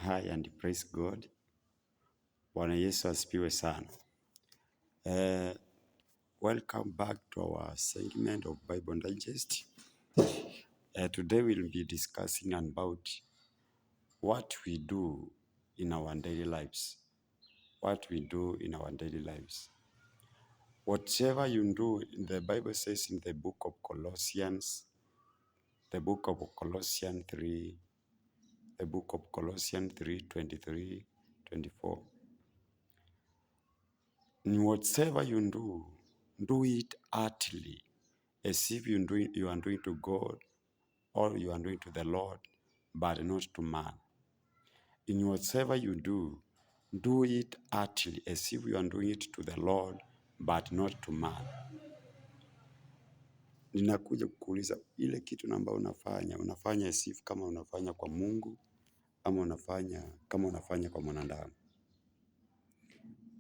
Hi and praise God. Bwana Yesu asifiwe sana. Welcome back to our segment of Bible Digest. Today we'll be discussing about what we do in our daily lives. What we do in our daily lives. Whatever you do, the Bible says in the book of Colossians 3, 23, 24. In whatever you do it heartily, as if you are doing to God or you are doing to the Lord, but not to man. In whatever you do it heartily, as if you are doing it to the Lord, but not to man. Ninakuja kukuuliza ile kitu ambayo unafanya as if kama unafanya kwa Mungu ama unafanya kama unafanya kwa mwanadamu.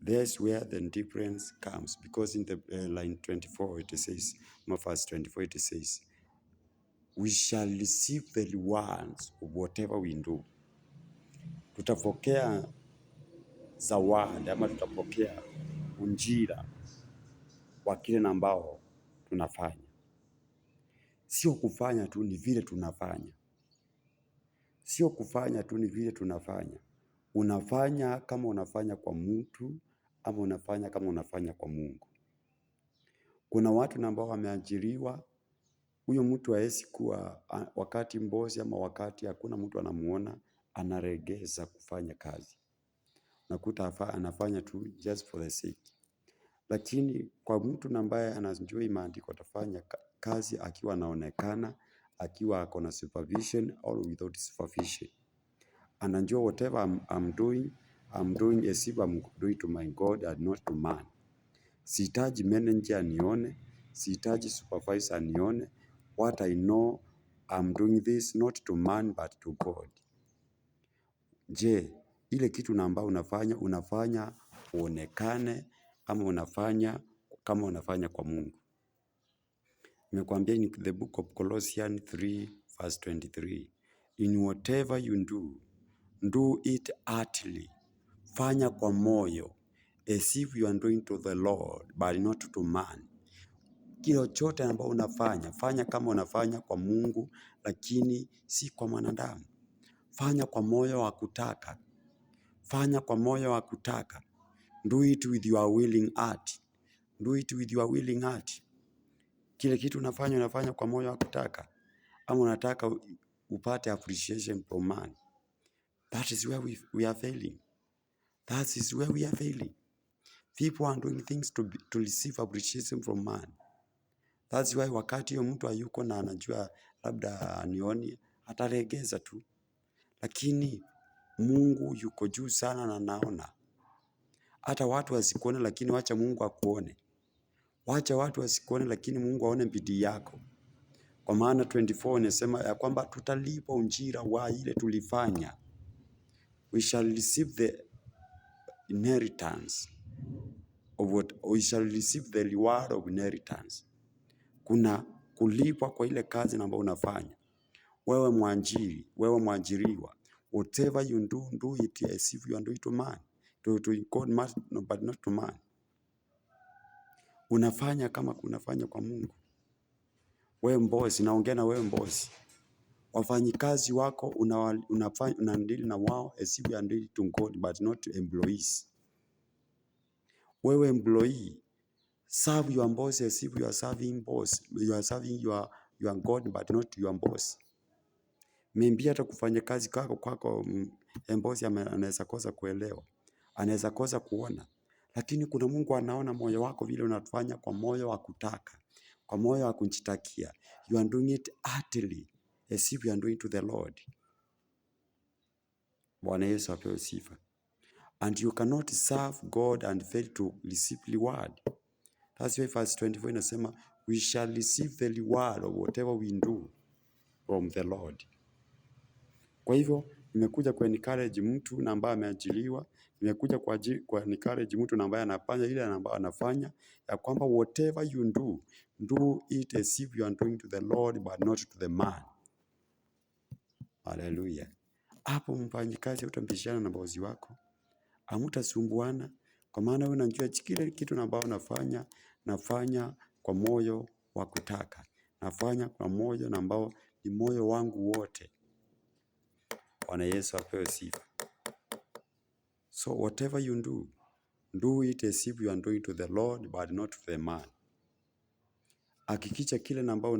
That's where the difference comes, because in the line 24 it says, verse 24 it says, we shall receive the rewards of whatever we do. Tutapokea zawadi ama tutapokea ujira wa kile ambao tunafanya. Sio kufanya tu, ni vile tunafanya. Sio kufanya tu, ni vile tunafanya. Unafanya kama unafanya kwa mtu ama unafanya kama unafanya kwa Mungu. Kuna watu ambao wameajiriwa, huyo mtu haezi kuwa wakati mbosi ama wakati hakuna mtu anamuona, anaregeza kufanya kazi. Nakuta anafanya tu just for the sake. Lakini kwa mtu ambaye anajua maandiko, atafanya kazi akiwa anaonekana, akiwa ako na supervision or without supervision. Anajua whatever I'm doing as if I'm doing to my God and not to man. Sihitaji manager anione, sihitaji supervisor anione. What I know, I'm doing this not to man but to God. Je, ile kitu ambayo unafanya uonekane ama unafanya kama unafanya kwa Mungu? Nimekuambia in the book of Colossians 3 verse 23. In whatever you do it heartily. Fanya kwa moyo, as if you are doing to the Lord but not to man. Kile chote ambao unafanya, fanya kama unafanya kwa Mungu, lakini si kwa mwanadamu. Fanya kwa moyo wa kutaka. Fanya kwa moyo wa kutaka. Do it with your willing heart. Do it with your willing heart. Kile kitu unafanya kwa moyo wa kutaka, ama unataka upate appreciation from man. That is where we are failing. That is where we are failing. People are doing things to receive appreciation from man. That's why wakati yo mtu hayuko na anajua labda anioni, ataregeza tu. Lakini Mungu yuko juu sana na naona. Hata watu wasikuone, lakini wacha Mungu akuone. Wacha watu wasikuone, lakini Mungu aone bidii yako. Kwa maana 24 inasema ya kwamba tutalipa ujira wa ile tulifanya. We shall receive the inheritance of what we shall receive the reward of inheritance. Kuna kulipwa kwa ile kazi ambayo unafanya. Wewe mwajiri, wewe mwajiriwa. Whatever you do it as if you are doing to man. To God, but not to man. Unafanya kama unafanya kwa Mungu. Wewe mbosi, naongea na wewe mbosi. Wafanyikazi wako unadili na wao as if you are doing to God but not to employees. Wewe employee, serve your boss as if you are serving boss. You are serving your God but not your boss. Maybe hata kufanya kazi kwako boss anaweza kosa kuelewa. Anaweza kosa kuona. Lakini kuna Mungu anaona moyo wako vile unafanya kwa moyo wa kutaka. Kwa moyo wa kujitakia. You are doing it heartily as if you are doing to the Lord. Bwana Yesu apewe sifa. And you cannot serve God and fail to receive reward. That's why verse 24 inasema, we shall receive the reward of whatever we do from the Lord. Kwa hivyo, nimekuja kwa encourage mtu ambaye ameajiriwa, nimekuja kwa encourage mtu ambaye anafanya ile ambayo anafanya, ya kwamba whatever you do it as if you are doing to the Lord but not to the man. Hallelujah. Hapo mfanyikazi utambishana na bosi wako, hamutasumbuana, kwa maana wewe unajua kile kitu ambao nafanya kwa moyo wa kutaka. Nafanya kwa moyo na ambao ni moyo wangu wote. Bwana Yesu apewe sifa. So whatever you do it as if you are doing to the Lord but not to the man. Hakikisha kile ambao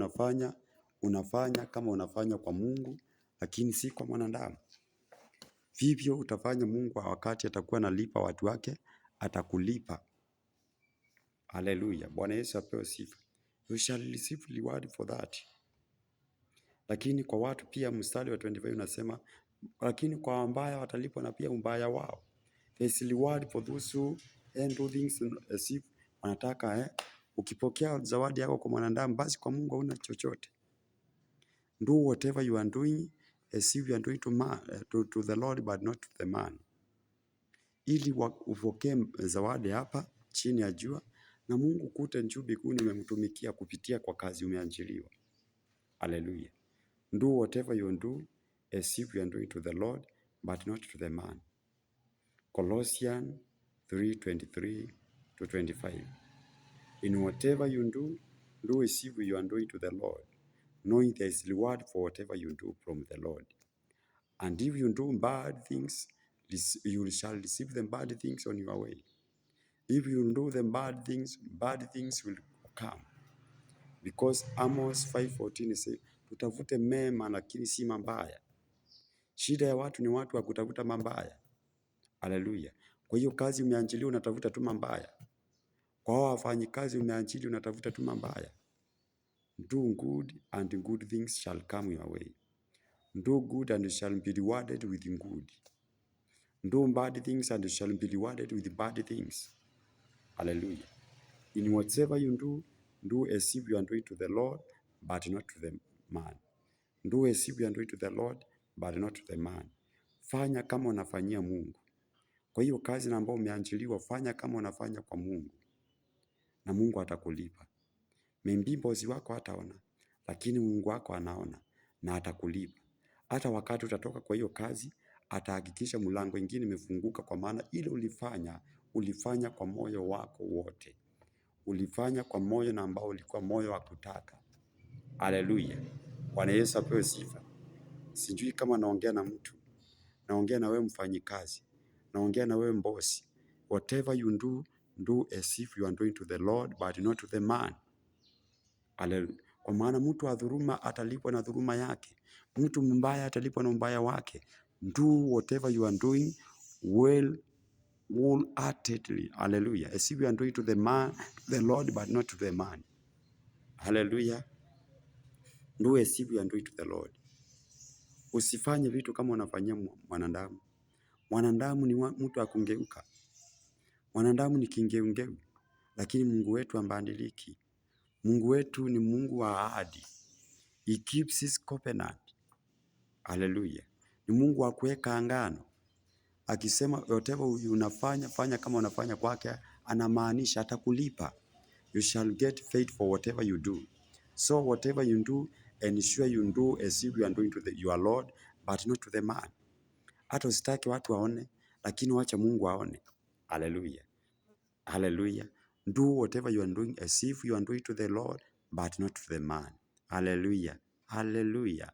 unafanya kama unafanya kwa Mungu, lakini si kwa mwanadamu. Vivyo utafanya Mungu wakati atakuwa analipa watu wake, atakulipa. Hallelujah. Bwana Yesu apewe sifa. You shall receive reward for that. Lakini kwa watu pia mstari wa 25 unasema, lakini kwa wambaya watalipwa na pia umbaya wao. There is reward for those who do things as if wanataka ukipokea zawadi yako kwa mwanadamu, basi kwa Mungu hauna chochote. Do whatever you are doing as if you are doing to the Lord but not to the man. Ili upokee zawadi hapa chini ya jua, na Mungu kute juu mbinguni umemtumikia kupitia kwa kazi umeajiriwa. Hallelujah. Do whatever you do as if you are doing to the Lord but not to the man. Colossians 3:23-25. In whatever you do as if you are doing to the Lord, knowing there is reward for whatever you do from the Lord. And if you do bad things, you shall receive the bad things on your way. If you do the bad things will come. Because Amos 5:14 says, tutafute mema lakini si mabaya. Shida ya watu ni watu wa kutafuta mabaya. Hallelujah. Kwa hiyo kazi umeajiriwa unatafuta tu mabaya. Kwa hao wafanyikazi umeajiriwa unatafuta tu mabaya. Do good and good things shall come your way. Do good and you shall be rewarded with good. Do bad things and you shall be rewarded with bad things. Hallelujah. In whatever you do as if you are doing to the Lord, but not to the man. Do as if you are doing to the Lord, but not to the man. Fanya kama unafanyia Mungu. Kwa hiyo kazi na ambao umeajiriwa, fanya kama unafanya kwa Mungu. Na Mungu atakulipa. Maybe bosi wako hataona, lakini Mungu wako anaona na atakulipa. Hata wakati utatoka kwa hiyo kazi, atahakikisha mlango mwingine umefunguka, kwa maana ile ulifanya kwa moyo wako wote. Ulifanya kwa moyo na ambao ulikuwa moyo wa kutaka. Hallelujah. Bwana Yesu apewe sifa. Sijui kama naongea na mtu. Naongea na wewe mfanyikazi. Naongea na wewe mbosi. Whatever you do as if you are doing to the Lord but not to the man. Hallelujah. Kwa maana mtu wa dhuluma atalipwa na dhuluma yake. Mtu mbaya atalipwa na mbaya wake. Do whatever you are doing wholeheartedly. Hallelujah. As if you are doing to the man, the Lord, but not to the man. Hallelujah. Do as if you are doing to the Lord. Usifanye vitu kama unafanyia mwanadamu. Mwanadamu ni mtu akungeuka. Mwanadamu ni kingeungeu. Lakini Mungu wetu ambadiliki. Mungu wetu ni Mungu wa ahadi. He keeps his covenant. Hallelujah. Ni Mungu wa kuweka angano. Akisema whatever unafanya, fanya kama unafanya kwake, anamaanisha atakulipa. You shall get paid for whatever you do. So whatever you do, ensure you do as if you are doing to your Lord, but not to the man. Hata usitaki watu waone, lakini wacha Mungu aone. Hallelujah. Hallelujah. Do whatever you are doing as if you are doing to the Lord, but not to the man. Hallelujah. Hallelujah.